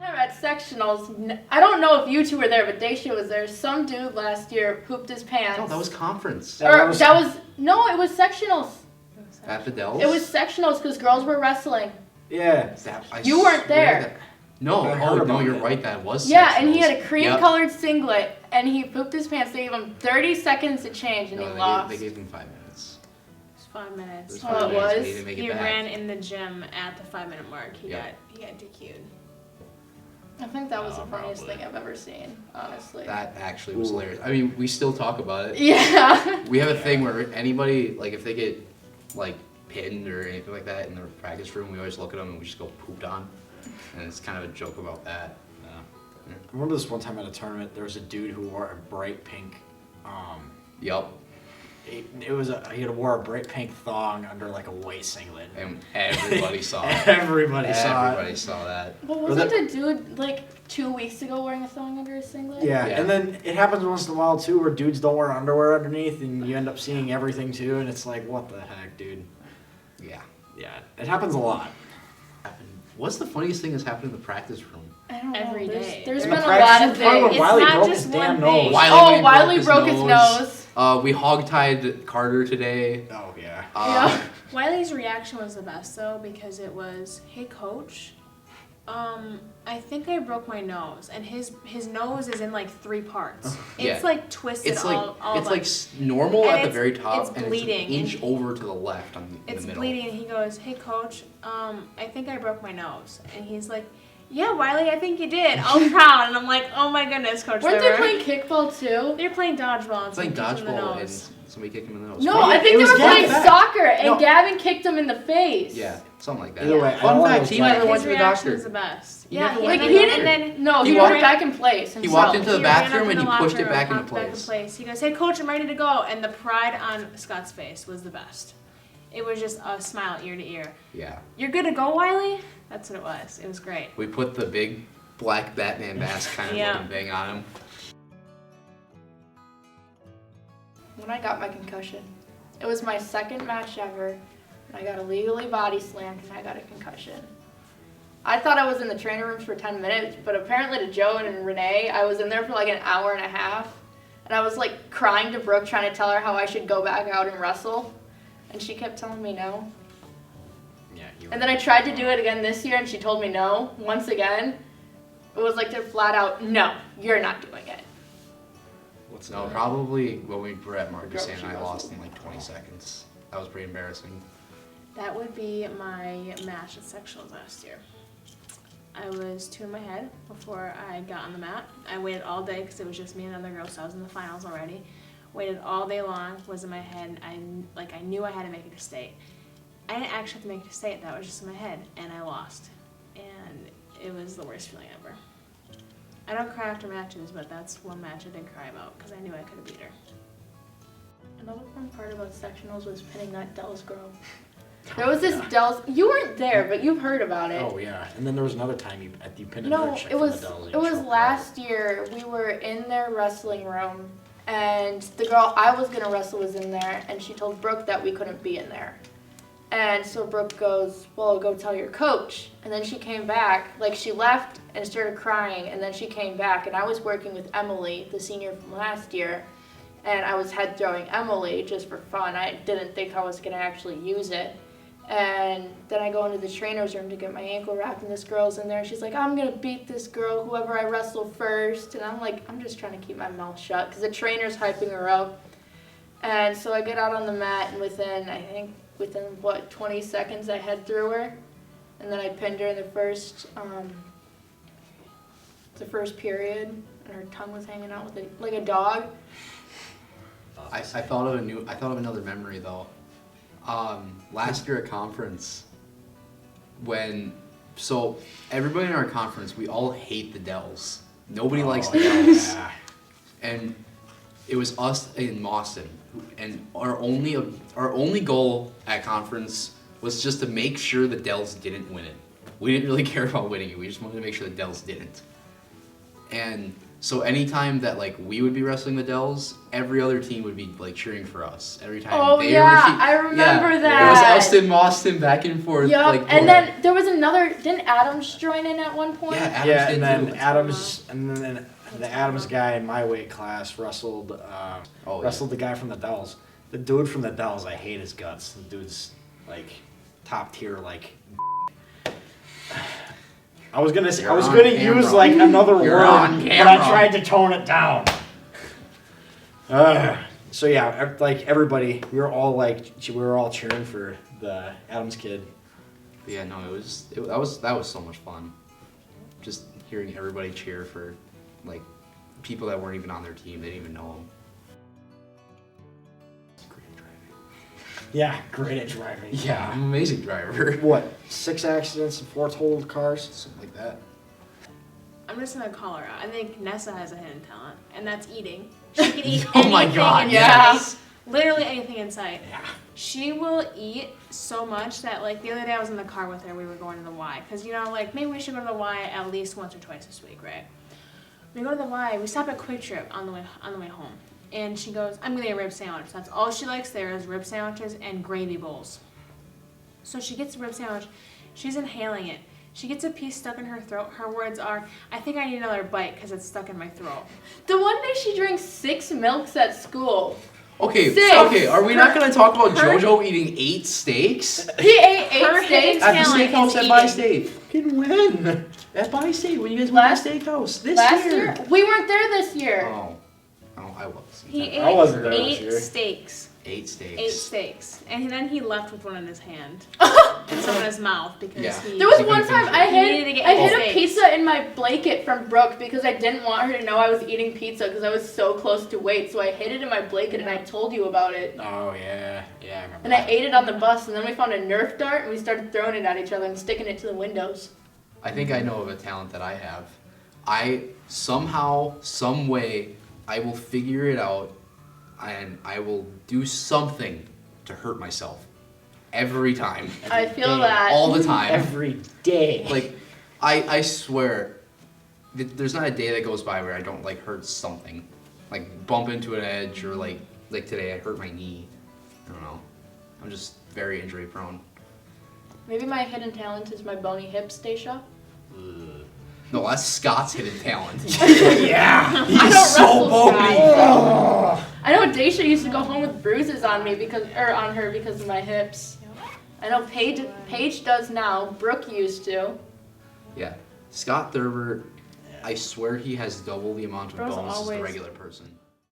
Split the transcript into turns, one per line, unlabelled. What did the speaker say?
At sectionals, I don't know if you two were there, but Daisha was there. Some dude last year pooped his pants.
No, that was conference.
No, it was sectionals.
At the Dells?
It was sectionals because girls were wrestling.
Yeah.
You weren't there.
No, you're right. That was
Yeah,
sectionals.
and he had a cream-colored singlet, and he pooped his pants. They gave him 30 seconds to change, and he lost.
They gave him 5 minutes.
It was 5 minutes.
Oh, it was?
He ran in the gym at the 5-minute mark. He got DQ'd.
I think that was the funniest thing I've ever seen, honestly.
That actually was hilarious. I mean, we still talk about it.
Yeah.
We have a thing where anybody, like, if they get, like, pinned or anything like that in the practice room, we always look at them and we just go pooped on. And it's kind of a joke about that.
I remember this one time at a tournament, there was a dude who wore a bright pink,
Yep.
He wore a bright pink thong under like a white singlet.
And everybody saw it.
Everybody
saw that.
But wasn't a dude like 2 weeks ago wearing a thong under his singlet?
Yeah, and then it happens once in a while too where dudes don't wear underwear underneath and you end up seeing everything too, and it's like, what the heck, dude?
Yeah.
Yeah, it happens a lot.
What's the funniest thing that's happened in the practice room?
I don't know.
Every day.
There's
In
been
the
a lot
practice
of
room, probably
things.
when Wiley
It's not
broke
just
his
one
damn
thing.
nose.
Wiley broke his nose.
We hogtied Carter today.
Oh, yeah.
Yeah.
Wiley's reaction was the best though because it was, "Hey coach, I think I broke my nose," and his nose is in like 3 parts.
Yeah.
It's like twisted
It's like
all
it's
like,
like normal
and
at the
it's-
very top,
it's
and
bleeding,
it's an inch
and
over to the left in the
it's
middle.
bleeding, and he goes, "Hey coach, I think I broke my nose," and he's like, "Yeah, Wiley, I think you did. All proud." And I'm like, "Oh my goodness, Coach
Weren't they
Liver."
playing kickball too?
They're playing dodgeball. And
Playing
someone kicked him in the
dodgeball and
nose.
somebody kicked him in the nose.
No,
Yeah,
I think
it
they
was
were playing
Gavin.
soccer, and
No.
Gavin kicked him in the face.
Yeah, something like that.
Either way, I
Fun
don't
fact:
know
he
what-
never
His
went to the
reaction
doctor.
was the best.
He
Yeah,
never
he
went
Like
to
he
the
didn't.
doctor.
And then
No,
He
he
walked-
went back in place
He
himself.
walked into the
he ran
bathroom
up in
and
the
he pushed
locker
it back
room,
into
popped
place.
He goes, "Hey coach, I'm ready to go," and the pride on Scott's face was the best. It was just a smile ear to ear.
Yeah.
"You're good to go, Wiley?" That's what it was. It was great.
We put the big black Batman mask kind of
Yeah.
looking thing on him.
When I got my concussion, it was my second match ever, and I got illegally body slammed and I got a concussion. I thought I was in the training rooms for 10 minutes, but apparently to Joe and Renee, I was in there for like an hour and a half. And I was like crying to Brooke, trying to tell her how I should go back out and wrestle. And she kept telling me no.
Yeah,
And then I tried to do it again this year and she told me no, once again. It was like they're flat out, "No, you're not doing it."
No, probably when we were at Marcus
Girl,
and
she
I
was.
lost in like 20 seconds. That was pretty embarrassing.
That would be my match at sectionals last year. I was 2 in my head before I got on the mat. I waited all day because it was just me and another girl, so I was in the finals already. Waited all day long, was in my head. I knew I had to make it to state. I didn't actually have to make it to state. That was just in my head, and I lost. And it was the worst feeling ever. I don't cry after matches, but that's one match I did cry about because I knew I could have beat her.
Another fun part about sectionals was pinning that Dells girl. There was this Dells. You weren't there, but you've heard about it.
Oh yeah, and then there was another time you pinned a
No,
dirt chick
it
from
was
the Dells and
it was
choked her.
last year. We were in their wrestling room, and the girl I was gonna wrestle was in there, and she told Brooke that we couldn't be in there. And so Brooke goes, "Well, go tell your coach." And then she came back, like she left and started crying, and then she came back, and I was working with Emily, the senior from last year, and I was head throwing Emily just for fun. I didn't think I was gonna actually use it. And then I go into the trainer's room to get my ankle wrapped, and this girl's in there. She's like, "I'm gonna beat this girl, whoever I wrestle first." And I'm like, I'm just trying to keep my mouth shut because the trainer's hyping her up. And so I get out on the mat, and within 20 seconds, I head through her, and then I pinned her in the first period, and her tongue was hanging out with like a dog.
I thought of another memory though. Last year at conference, so everybody in our conference, we all hate the Dells. Nobody likes the Dells.
Yeah.
And it was us in Boston, and our only goal at conference was just to make sure the Dells didn't win it. We didn't really care about winning it. We just wanted to make sure the Dells didn't. And So anytime that like we would be wrestling the Dells, every other team would be like cheering for us. Every time
Oh,
they
yeah, I remember
It was
that.
Austin, Boston, back and forth.
Yep.
Like,
And then there was another. Didn't Adams join in at one point?
yeah, Adams
Yeah,
did
and then
too.
Adams, and then the Adams guy in my weight class wrestled
Oh,
wrestled the guy from the Dells. The dude from the Dells, I hate his guts. The dude's like top tier, like. I was gonna
You're on
use
camera.
like another
You're
word,
on
but I
camera.
tried to tone it down. So yeah, like everybody, we were all cheering for the Adams kid.
Yeah, no, that was so much fun. Just hearing everybody cheer for like people that weren't even on their team, they didn't even know them.
Yeah, great at driving.
Yeah, I'm an amazing driver.
What? 6 accidents and 4 totaled cars?
Something like that.
I'm just gonna call her out. I think Nessa has a hidden talent, and that's eating. She can eat
Oh my
anything
God,
in
yes.
sight. Literally anything in sight.
Yeah.
She will eat so much that, like, the other day I was in the car with her, we were going to the Y. Because, you know, like, maybe we should go to the Y at least once or twice this week, right? We go to the Y, we stop at Quick Trip on the way home. And she goes, I'm gonna get a rib sandwich. That's all she likes there is rib sandwiches and gravy bowls. So she gets a rib sandwich, she's inhaling it. She gets a piece stuck in her throat. Her words are, I think I need another bite because it's stuck in my throat.
The one day she drank 6 milks at school.
Okay,
6.
okay, are we not gonna talk about
her-
JoJo eating 8 steaks?
He ate 8
Her
steaks.
At the
talent
steakhouse
is
at
eating.
By State.
Fucking win.
At By State, when you guys went to the steakhouse this
Last year? We weren't there this year.
Oh, I was.
He
I wasn't there this
8
year.
steaks.
8 steaks.
8 steaks. And then he left with one in his hand. And some in his mouth because
Yeah.
he...
There was
He
one
couldn't
time
finish
I
it.
He needed to
hid
get
I hid a
steaks.
pizza in my blanket from Brooke because I didn't want her to know I was eating pizza because I was so close to weight. So I hid it in my blanket and I told you about it.
Oh yeah, yeah, I remember.
And I ate it on the bus and then we found a Nerf dart and we started throwing it at each other and sticking it to the windows.
I think I know of a talent that I have. I somehow, some way, I will figure it out and I will do something to hurt myself. Every time.
I feel
day.
that.
All the time.
Every day.
Like, I swear, there's not a day that goes by where I don't, like, hurt something. Like, bump into an edge or, like today I hurt my knee. I don't know. I'm just very injury prone.
Maybe my hidden talent is my bony hips, Daisha.
No, that's Scott's hidden talent.
yeah.
I don't
so
wrestle
bony.
Scott. I know Daisha used to go home with bruises on me on her because of my hips. I know Paige does now. Brooke used to.
Yeah. Scott Thurber, I swear he has double the amount of
Bro's
bones as the
always-
regular person.